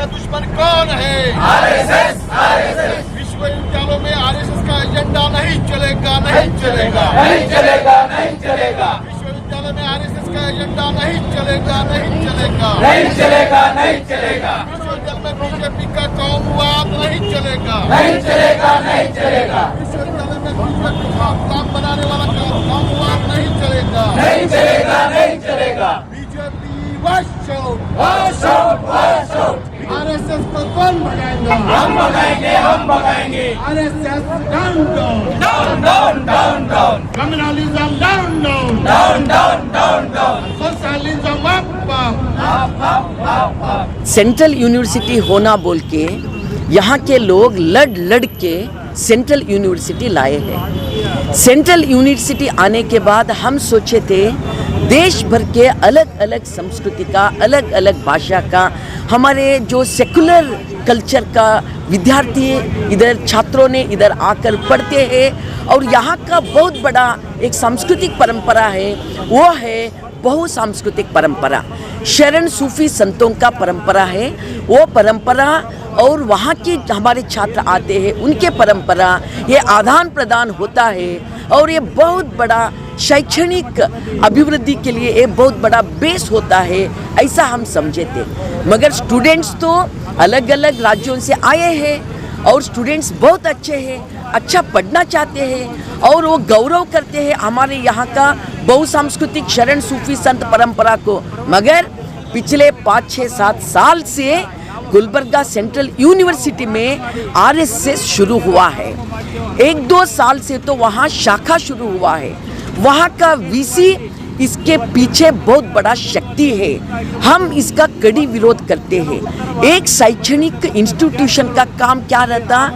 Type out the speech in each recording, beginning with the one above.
दुश्मन कौन है? RSS, RSS. विश्वविद्यालयों में आरएसएस का एजेंडा नहीं चलेगा, नहीं चलेगा, नहीं चलेगा, नहीं चलेगा, विश्वविद्यालय में आरएसएस का एजेंडा नहीं चलेगा, नहीं चलेगा, नहीं चलेगा, नहीं चलेगा, विश्वविद्यालय में बीजेपी का कौमवाद नहीं चलेगा, नहीं चलेगा, नहीं चलेगा, विश्वविद्यालय में बीजेपी का गुलाम बनाने वाला कौमवाद नहीं चलेगा, नहीं चलेगा, नहीं चलेगा। BJP wash out, wash out, wash out. RSS को कौन भगाएगा? हम भगाएंगे, हम भगाएंगे। RSS down down, down down down down, communalism down down, down down down down, socialism up up. Central university होना बोल के यहाँ के लोग लड़ के सेंट्रल यूनिवर्सिटी लाए हैं। सेंट्रल यूनिवर्सिटी आने के बाद हम सोचे थे देश भर के अलग अलग संस्कृति का, अलग अलग भाषा का, हमारे जो सेकुलर कल्चर का विद्यार्थी इधर छात्रों ने इधर आकर पढ़ते हैं और यहाँ का बहुत बड़ा एक सांस्कृतिक परंपरा है, वो है बहुसांस्कृतिक परंपरा। शरण सूफी संतों का परंपरा है, वो परंपरा और वहाँ के हमारे छात्र आते हैं, उनके परंपरा, ये आदान प्रदान होता है और ये बहुत बड़ा शैक्षणिक अभिवृद्धि के लिए एक बहुत बड़ा बेस होता है, ऐसा हम समझे थे। मगर स्टूडेंट्स तो अलग अलग राज्यों से आए हैं और स्टूडेंट्स बहुत अच्छे हैं, अच्छा पढ़ना चाहते हैं और वो गौरव करते हैं हमारे यहाँ का बहुसांस्कृतिक शरण सूफी संत परंपरा को। मगर पिछले 5, 6, 7 साल से गुलबर्गा सेंट्रल यूनिवर्सिटी में आरएसएस शुरू हुआ है। 1-2 साल से तो वहाँ शाखा शुरू हुआ है। वहाँ का वीसी इसके पीछे बहुत बड़ा शक्ति है। हम इसका कड़ी विरोध करते हैं। एक शैक्षणिक इंस्टीट्यूशन का काम क्या रहता,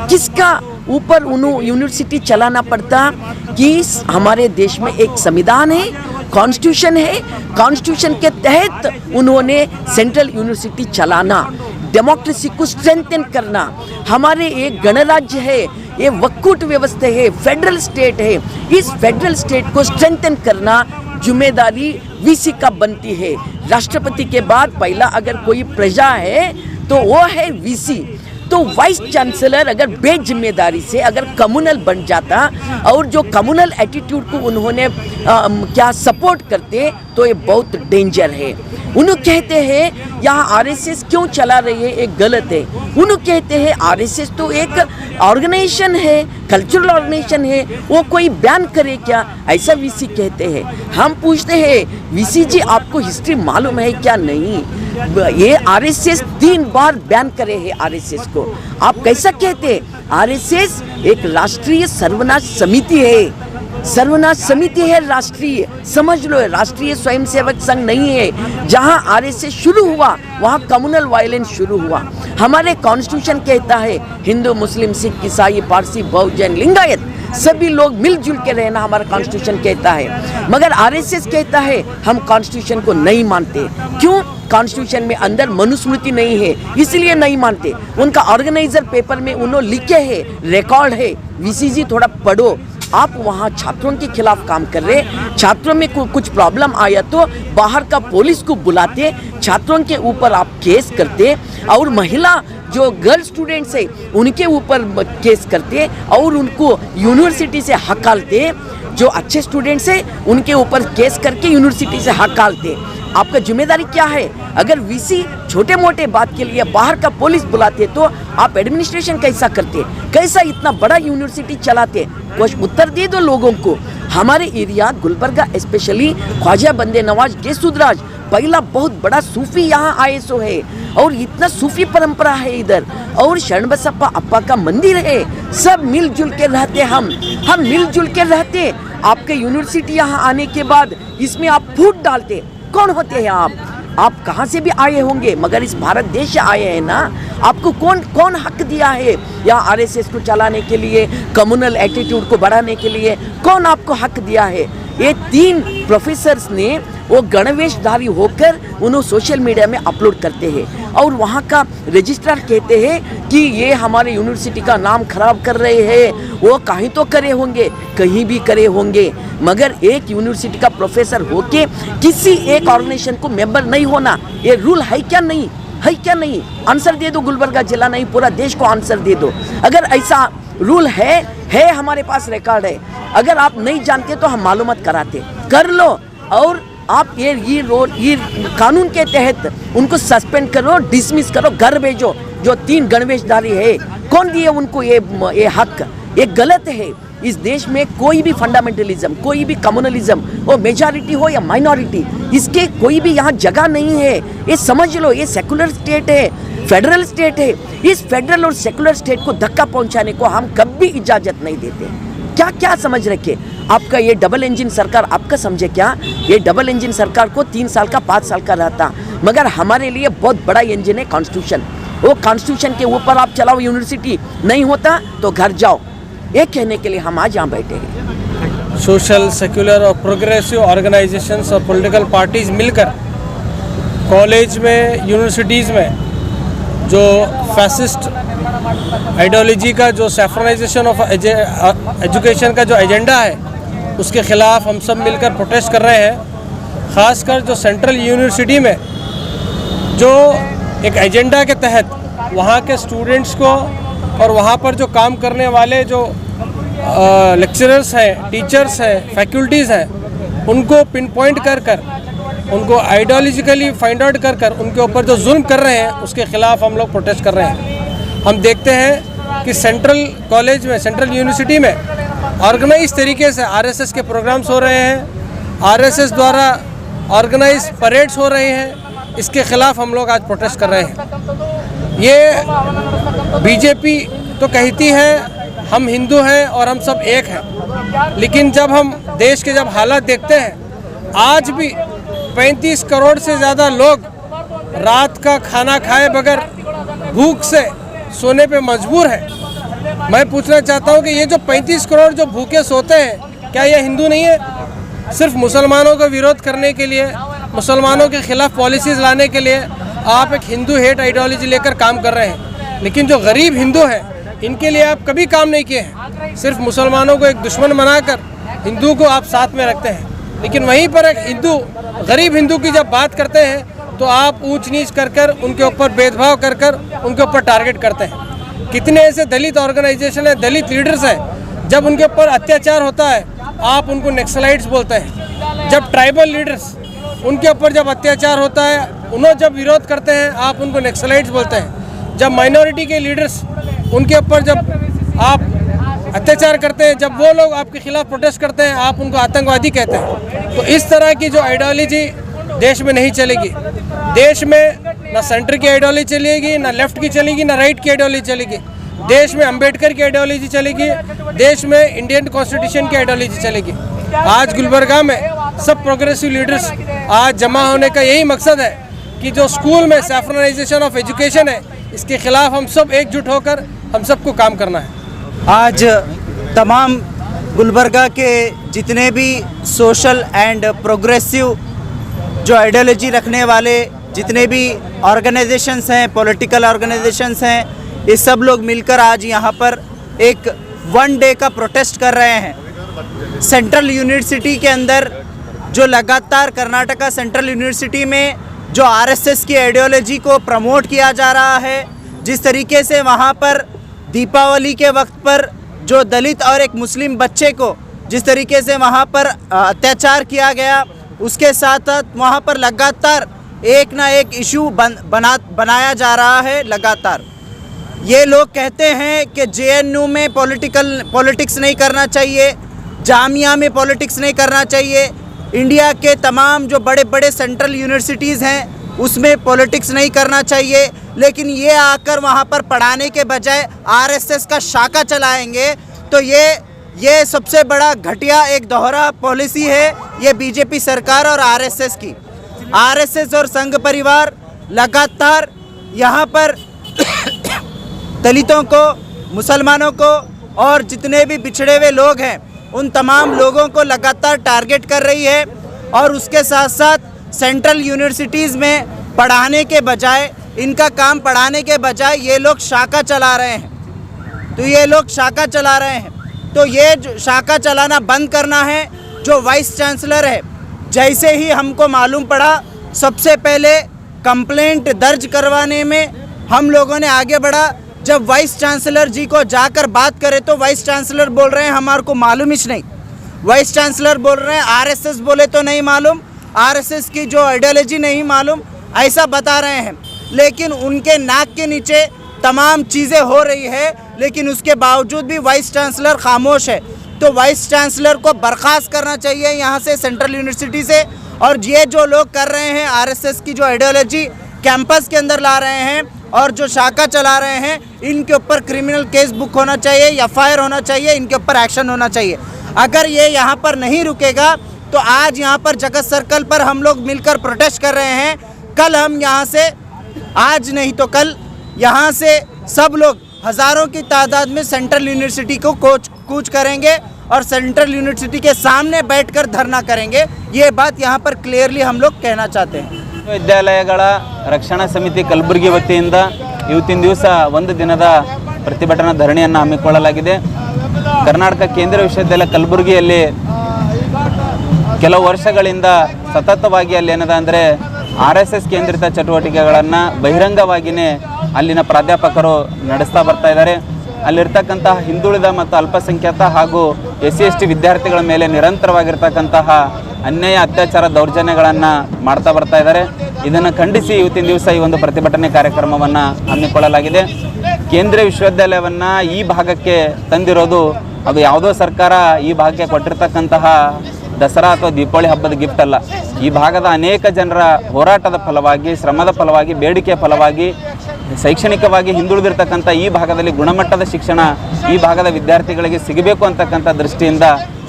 किसका ऊपर उन्हें यूनिवर्सिटी चलाना पड़ता कि हमारे देश में एक संविधान है, कॉन्स्टिट्यूशन है, कॉन्स्टिट्यूशन के तहत उन्होंने सेंट्रल यूनिवर्सिटी चलाना, डेमोक्रेसी को स्ट्रेंथन करना। हमारे एक गणराज्य है, ये वक्कूट व्यवस्था है, फेडरल स्टेट है, इस फेडरल स्टेट को स्ट्रेंथन करना जिम्मेदारी वीसी का बनती है। राष्ट्रपति के बाद पहला अगर कोई प्रजा है तो वो है वीसी। तो वाइस चांसलर अगर बेजिम्मेदारी से अगर कम्युनल बन जाता और जो कम्युनल एटीट्यूड को उन्होंने क्या सपोर्ट करते तो ये बहुत डेंजर है। उन्होंने कहते हैं यहाँ आरएसएस क्यों चला रही है, एक गलत है। उन्होंने कहते हैं आरएसएस तो एक ऑर्गेनाइजेशन है, कल्चरल ऑर्गेनाइजेशन है, वो कोई बैन करे क्या, ऐसा वीसी कहते हैं। हम पूछते हैं वीसी जी आपको हिस्ट्री मालूम है क्या? नहीं, ये आरएसएस 3 बार बैन करे है आरएसएस को। आप कैसा कहते? आरएसएस एक राष्ट्रीय सर्वनाश समिति है, सर्वनाश समिति है राष्ट्रीय, समझ लो, राष्ट्रीय स्वयंसेवक संघ नहीं है। जहां आरएसएस शुरू हुआ वहां कम्युनल वायलेंस शुरू हुआ। हमारे कॉन्स्टिट्यूशन कहता है हिंदू, मुस्लिम, सिख, ईसाई, पारसी, बहुजन, लिंगायत सभी लोग मिलजुल के रहना हमारा कॉन्स्टिट्यूशन कहता है। मगर आरएसएस कहता है हम कॉन्स्टिट्यूशन को नहीं मानते। क्यों? कॉन्स्टिट्यूशन में अंदर मनुस्मृति नहीं है, इसलिए नहीं मानते। उनका ऑर्गेनाइजर पेपर में उन्होंने लिखे है, रिकॉर्ड है। वीसी जी थोड़ा पढ़ो। आप वहाँ छात्रों के खिलाफ काम कर रहे, छात्रों में कुछ प्रॉब्लम आया तो बाहर का पुलिस को बुलाते, छात्रों के ऊपर आप केस करते और महिला जो गर्ल स्टूडेंट्स है उनके ऊपर केस करते और उनको यूनिवर्सिटी से हकालते। जो अच्छे स्टूडेंट्स है उनके ऊपर केस करके यूनिवर्सिटी से हकालते। आपका जिम्मेदारी क्या है? अगर वीसी छोटे मोटे बात के लिए बाहर का पुलिस बुलाते तो आप एडमिनिस्ट्रेशन कैसा करते, कैसा इतना बड़ा यूनिवर्सिटी चलाते? कुछ उत्तर दे दो लोगों को। हमारे एरिया गुलबर्गा स्पेशली ख्वाजा बंदे नवाज डेसुदराज पहला बहुत बड़ा सूफी यहाँ आए सो है और इतना सूफी परंपरा है इधर, और शरणबसप्पा अप्पा का मंदिर है। सब मिलजुल के रहते, हम मिलजुल के रहते। आपके यूनिवर्सिटी यहाँ आने के बाद इसमें आप फूट डालते। कौन होते हैं आप कहाँ से भी आए होंगे, मगर इस भारत देश से आए हैं ना। आपको कौन हक दिया है यहाँ आरएसएस को चलाने के लिए, कम्युनल एटीट्यूड को बढ़ाने के लिए? कौन आपको हक दिया है? ये 3 प्रोफेसर्स ने वो गणवेशधारी होकर उन्हें सोशल मीडिया में अपलोड करते हैं और वहाँ का रजिस्ट्रार कहते हैं कि ये हमारे यूनिवर्सिटी का नाम खराब कर रहे हैं। वो कहीं तो करे होंगे, कहीं भी करे होंगे, मगर एक यूनिवर्सिटी का प्रोफेसर होके किसी एक ऑर्गेनाइजेशन को मेंबर नहीं होना, ये रूल है क्या? नहीं। है क्या नहीं? आंसर दे दो, गुलबर्गा जिला नहीं पूरा देश को आंसर दे दो। अगर ऐसा रूल है हमारे पास रिकॉर्ड है, अगर आप नहीं जानते तो हम मालूमात कराते, कर लो। और आप ये कानून के तहत उनको सस्पेंड करो, डिसमिस करो, घर भेजो। जो 3 गणवेशधारी है, कौन दिए उनको ये हक? ये गलत है। इस देश में कोई भी फंडामेंटलिज्म, कोई भी कम्युनलिज्म, वो मेजॉरिटी हो या माइनॉरिटी, इसके कोई भी यहाँ जगह नहीं है। ये समझ लो, ये सेकुलर स्टेट है, फेडरल स्टेट है। इस फेडरल और सेकुलर स्टेट को धक्का पहुंचाने को हम कभी इजाजत नहीं देते। क्या क्या समझ रखे आपका ये डबल इंजन सरकार? आपका समझे क्या? ये डबल इंजन सरकार को 3 साल का 5 साल का रहता, मगर हमारे लिए बहुत बड़ा इंजन है कॉन्स्टिट्यूशन। वो कॉन्स्टिट्यूशन के ऊपर आप चलाओ, यूनिवर्सिटी नहीं होता तो घर जाओ, ये कहने के लिए हम आज यहाँ बैठे हैं। सोशल, सेक्युलर और प्रोग्रेसिव ऑर्गेनाइजेशंस और पॉलिटिकल पार्टीज मिलकर कॉलेज में, यूनिवर्सिटीज़ में जो फैसिस्ट आइडियोलॉजी का, जो सैफ्रनाइजेशन ऑफ एजुकेशन का जो एजेंडा है, उसके ख़िलाफ़ हम सब मिलकर प्रोटेस्ट कर रहे हैं। ख़ासकर जो सेंट्रल यूनिवर्सिटी में जो एक एजेंडा के तहत वहाँ के स्टूडेंट्स को और वहाँ पर जो काम करने वाले जो लेक्चरर्स हैं, टीचर्स हैं, फैकल्टीज़ हैं, उनको पिन पॉइंट कर उनको आइडियोलॉजिकली फाइंड आउट कर उनके ऊपर जो जुल्म कर रहे हैं, उसके ख़िलाफ़ हम लोग प्रोटेस्ट कर रहे हैं। हम देखते हैं कि सेंट्रल कॉलेज में, सेंट्रल यूनिवर्सिटी में ऑर्गेनाइज तरीके से आरएसएस के प्रोग्राम्स हो रहे हैं, आरएसएस द्वारा ऑर्गेनाइज परेड्स हो रहे हैं। इसके ख़िलाफ़ हम लोग आज प्रोटेस्ट कर रहे हैं। ये बीजेपी तो कहती है हम हिंदू हैं और हम सब एक हैं, लेकिन जब हम देश के जब हालात देखते हैं, आज भी 35 करोड़ से ज़्यादा लोग रात का खाना खाए बगैर भूख से सोने पे मजबूर है। मैं पूछना चाहता हूँ कि ये जो 35 करोड़ जो भूखे सोते हैं, क्या ये हिंदू नहीं है? सिर्फ मुसलमानों का विरोध करने के लिए, मुसलमानों के ख़िलाफ़ पॉलिसीज़ लाने के लिए आप एक हिंदू हेट आइडियोलॉजी लेकर काम कर रहे हैं, लेकिन जो गरीब हिंदू हैं इनके लिए आप कभी काम नहीं किए हैं। सिर्फ मुसलमानों को एक दुश्मन बनाकर हिंदू को आप साथ में रखते हैं, लेकिन वहीं पर एक हिंदू, गरीब हिंदू की जब बात करते हैं तो आप ऊंच नीच कर उनके ऊपर भेदभाव कर उनके ऊपर टारगेट करते हैं। कितने ऐसे दलित ऑर्गेनाइजेशन है, दलित लीडर्स हैं, जब उनके ऊपर अत्याचार होता है आप उनको नक्सलाइट्स बोलते हैं। जब ट्राइबल लीडर्स, उनके ऊपर जब अत्याचार होता है, उन्होंने जब विरोध करते हैं आप उनको नक्सलाइट्स बोलते हैं। जब माइनॉरिटी के लीडर्स, उनके ऊपर जब आप अत्याचार करते हैं, जब वो लोग आपके खिलाफ प्रोटेस्ट करते हैं, आप उनको आतंकवादी कहते हैं। तो इस तरह की जो आइडियोलॉजी देश में नहीं चलेगी। देश में ना सेंटर की आइडियोलॉजी चलेगी, ना लेफ्ट की चलेगी, ना राइट की आइडियोलॉजी चलेगी। देश में अंबेडकर की आइडियोलॉजी चलेगी, देश में इंडियन कॉन्स्टिट्यूशन की आइडियोलॉजी चलेगी। आज गुलबर्गा में सब प्रोग्रेसिव लीडर्स आज जमा होने का यही मकसद है कि जो स्कूल में सैफ्रनाइजेशन ऑफ एजुकेशन है, इसके खिलाफ हम सब एकजुट होकर हम सबको काम करना है। आज तमाम गुलबर्गा के जितने भी सोशल एंड प्रोग्रेसिव जो आइडियोलॉजी रखने वाले जितने भी ऑर्गेनाइजेशंस हैं, पॉलिटिकल ऑर्गेनाइजेशंस हैं, ये सब लोग मिलकर आज यहाँ पर एक 1 डे का प्रोटेस्ट कर रहे हैं। सेंट्रल यूनिवर्सिटी के अंदर जो लगातार कर्नाटका सेंट्रल यूनिवर्सिटी में जो आरएसएस की आइडियोलॉजी को प्रमोट किया जा रहा है, जिस तरीके से वहाँ पर दीपावली के वक्त पर जो दलित और एक मुस्लिम बच्चे को जिस तरीके से वहाँ पर अत्याचार किया गया, उसके साथ साथ वहाँ पर लगातार एक ना एक इशू बनाया जा रहा है। लगातार ये लोग कहते हैं कि जेएनयू में पॉलिटिक्स नहीं करना चाहिए, जामिया में पॉलिटिक्स नहीं करना चाहिए, इंडिया के तमाम जो बड़े बड़े सेंट्रल यूनिवर्सिटीज़ हैं उसमें पॉलिटिक्स नहीं करना चाहिए। लेकिन ये आकर वहाँ पर पढ़ाने के बजाय आरएसएस का शाखा चलाएंगे, तो ये सबसे बड़ा घटिया एक दोहरा पॉलिसी है ये बीजेपी सरकार और आरएसएस की। आरएसएस और संघ परिवार लगातार यहाँ पर दलितों को, मुसलमानों को और जितने भी पिछड़े हुए लोग हैं उन तमाम लोगों को लगातार टारगेट कर रही है। और उसके साथ साथ सेंट्रल यूनिवर्सिटीज़ में पढ़ाने के बजाय, इनका काम पढ़ाने के बजाय ये लोग शाखा चला रहे हैं। तो ये लोग शाखा चला रहे हैं, तो ये जो शाखा चलाना बंद करना है। जो वाइस चांसलर है, जैसे ही हमको मालूम पड़ा, सबसे पहले कंप्लेंट दर्ज करवाने में हम लोगों ने आगे बढ़ा। जब वाइस चांसलर जी को जाकर बात करें तो वाइस चांसलर बोल रहे हैं हमारे को मालूम ही नहीं। वाइस चांसलर बोल रहे हैं आरएसएस बोले तो नहीं मालूम, आरएसएस की जो आइडियोलॉजी नहीं मालूम, ऐसा बता रहे हैं। लेकिन उनके नाक के नीचे तमाम चीज़ें हो रही है, लेकिन उसके बावजूद भी वाइस चांसलर खामोश है। तो वाइस चांसलर को बर्खास्त करना चाहिए यहाँ से, सेंट्रल यूनिवर्सिटी से। और ये जो लोग कर रहे हैं आरएसएस की जो आइडियोलॉजी कैंपस के अंदर ला रहे हैं और जो शाखा चला रहे हैं, इनके ऊपर क्रिमिनल केस बुक होना चाहिए, एफआईआर होना चाहिए, इनके ऊपर एक्शन होना चाहिए। अगर ये यहाँ पर नहीं रुकेगा तो आज यहाँ पर जगत सर्कल पर हम लोग मिलकर प्रोटेस्ट कर रहे हैं। कल हम यहाँ से, आज नहीं तो कल यहाँ से सब लोग हज़ारों की तादाद में सेंट्रल यूनिवर्सिटी को कूच करेंगे और सेंट्रल यूनिवर्सिटी के सामने बैठकर धरना करेंगे। ये बात यहाँ पर क्लियरली हम लोग कहना चाहते हैं। ವಿಶ್ವವಿದ್ಯಾಲಯಗಳ ರಕ್ಷಣಾ ಸಮಿತಿ ಕಲಬುರಗಿ ವತಿಯಿಂದ ಇವತ್ತಿನ ದಿವಸ ಒಂದು ದಿನದ ಪ್ರತಿಭಟನಾ ಧರಣಿಯನ್ನು ಹಮ್ಮಿಕೊಳ್ಳಲಾಗಿದೆ. ಕರ್ನಾಟಕ ಕೇಂದ್ರೀಯ ವಿಶ್ವವಿದ್ಯಾಲಯ ಕಲಬುರಗಿಯಲ್ಲಿ ಕೆಲವು ವರ್ಷಗಳಿಂದ ಸತತವಾಗಿ ಅಲ್ಲಿ ಏನದ ಅಂದರೆ RSS ಕೇಂದ್ರಿತ ಚಟುವಟಿಕೆಗಳನ್ನು ಬಹಿರಂಗವಾಗಿಯೇ ಅಲ್ಲಿನ ಪ್ರಾಧ್ಯಾಪಕರು ನಡೆಸ್ತಾ ಬರ್ತಾ ಇದ್ದಾರೆ. ಅಲ್ಲಿರ್ತಕ್ಕಂತಹ ಹಿಂದುಳಿದ ಮತ್ತು ಅಲ್ಪಸಂಖ್ಯಾತ ಹಾಗೂ SC/ST ವಿದ್ಯಾರ್ಥಿಗಳ ಮೇಲೆ ನಿರಂತರವಾಗಿರ್ತಕ್ಕಂತಹ ಅನ್ಯಾಯ, ಅತ್ಯಾಚಾರ, ದೌರ್ಜನ್ಯಗಳನ್ನು ಮಾಡ್ತಾ ಬರ್ತಾ ಇದ್ದಾರೆ. ಇದನ್ನು ಖಂಡಿಸಿ ಇವತ್ತಿನ ದಿವಸ ಈ ಒಂದು ಪ್ರತಿಭಟನೆ ಕಾರ್ಯಕ್ರಮವನ್ನು ಹಮ್ಮಿಕೊಳ್ಳಲಾಗಿದೆ. ಕೇಂದ್ರೀಯ ವಿಶ್ವವಿದ್ಯಾಲಯವನ್ನು ಈ ಭಾಗಕ್ಕೆ ತಂದಿರೋದು ಅದು ಯಾವುದೋ ಸರ್ಕಾರ ಈ ಭಾಗಕ್ಕೆ ಕೊಟ್ಟಿರ್ತಕ್ಕಂತಹ ದಸರಾ ಅಥವಾ ದೀಪಾವಳಿ ಹಬ್ಬದ ಗಿಫ್ಟ್ ಅಲ್ಲ. ಈ ಭಾಗದ ಅನೇಕ ಜನರ ಹೋರಾಟದ ಫಲವಾಗಿ, ಶ್ರಮದ ಫಲವಾಗಿ, ಬೇಡಿಕೆಯ ಫಲವಾಗಿ ಶೈಕ್ಷಣಿಕವಾಗಿ ಹಿಂದುಳಿದಿರ್ತಕ್ಕಂಥ ಈ ಭಾಗದಲ್ಲಿ ಗುಣಮಟ್ಟದ ಶಿಕ್ಷಣ ಈ ಭಾಗದ ವಿದ್ಯಾರ್ಥಿಗಳಿಗೆ ಸಿಗಬೇಕು ಅಂತಕ್ಕಂಥ ದೃಷ್ಟಿಯಿಂದ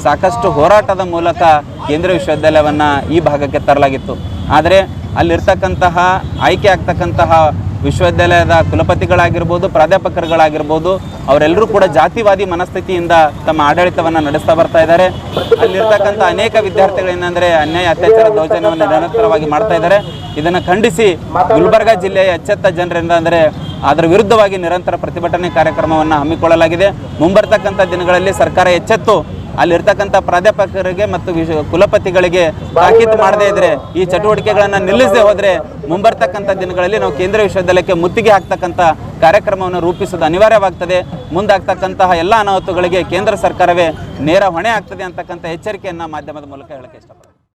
ಸಾಕಷ್ಟು ಹೋರಾಟದ ಮೂಲಕ ಕೇಂದ್ರೀಯ ವಿಶ್ವವಿದ್ಯಾಲಯವನ್ನು ಈ ಭಾಗಕ್ಕೆ ತರಲಾಗಿತ್ತು. ಆದರೆ ಅಲ್ಲಿರ್ತಕ್ಕಂತಹ ಆಯ್ಕೆ ಆಗ್ತಕ್ಕಂತಹ ವಿಶ್ವವಿದ್ಯಾಲಯದ ಕುಲಪತಿಗಳಾಗಿರ್ಬೋದು, ಪ್ರಾಧ್ಯಾಪಕರುಗಳಾಗಿರ್ಬೋದು, ಅವರೆಲ್ಲರೂ ಕೂಡ ಜಾತಿವಾದಿ ಮನಸ್ಥಿತಿಯಿಂದ ತಮ್ಮ ಆಡಳಿತವನ್ನು ನಡೆಸ್ತಾ ಬರ್ತಾ ಇದ್ದಾರೆ. ಅಲ್ಲಿರ್ತಕ್ಕಂಥ ಅನೇಕ ವಿದ್ಯಾರ್ಥಿಗಳೇನೆಂದರೆ ಅನ್ಯಾಯ, ಅತ್ಯಾಚಾರ, ದೌರ್ಜನ್ಯವನ್ನು ನಿರಂತರವಾಗಿ ಮಾಡ್ತಾ ಇದ್ದಾರೆ. ಇದನ್ನು ಖಂಡಿಸಿ ಗುಲ್ಬರ್ಗ ಜಿಲ್ಲೆಯ ಎಚ್ಚೆತ್ತ ಜನರಿಂದ ಅಂದರೆ ಅದರ ವಿರುದ್ಧವಾಗಿ ನಿರಂತರ ಪ್ರತಿಭಟನೆ ಕಾರ್ಯಕ್ರಮವನ್ನು ಹಮ್ಮಿಕೊಳ್ಳಲಾಗಿದೆ. ಮುಂಬರ್ತಕ್ಕಂಥ ದಿನಗಳಲ್ಲಿ ಸರ್ಕಾರ ಎಚ್ಚೆತ್ತು ಅಲ್ಲಿರ್ತಕ್ಕಂಥ ಪ್ರಾಧ್ಯಾಪಕರಿಗೆ ಮತ್ತು ಕುಲಪತಿಗಳಿಗೆ ತಾಕೀತು ಮಾಡದೇ ಇದ್ದರೆ, ಈ ಚಟುವಟಿಕೆಗಳನ್ನು ನಿಲ್ಲಿಸದೆ ಹೋದರೆ ಮುಂಬರ್ತಕ್ಕಂಥ ದಿನಗಳಲ್ಲಿ ನಾವು ಕೇಂದ್ರೀಯ ವಿಶ್ವವಿದ್ಯಾಲಯಕ್ಕೆ ಮುತ್ತಿಗೆ ಹಾಕ್ತಕ್ಕಂಥ ಕಾರ್ಯಕ್ರಮವನ್ನು ರೂಪಿಸೋದು ಅನಿವಾರ್ಯವಾಗ್ತದೆ. ಮುಂದಾಗ್ತಕ್ಕಂತಹ ಎಲ್ಲ ಅನಾಹುತಗಳಿಗೆ ಕೇಂದ್ರ ಸರ್ಕಾರವೇ ನೇರ ಹೊಣೆ ಆಗ್ತದೆ ಅಂತಕ್ಕಂಥ ಎಚ್ಚರಿಕೆಯನ್ನು ಮಾಧ್ಯಮದ ಮೂಲಕ ಹೇಳಕ್ಕೆ ಇಷ್ಟಪಡ್ತೀನಿ.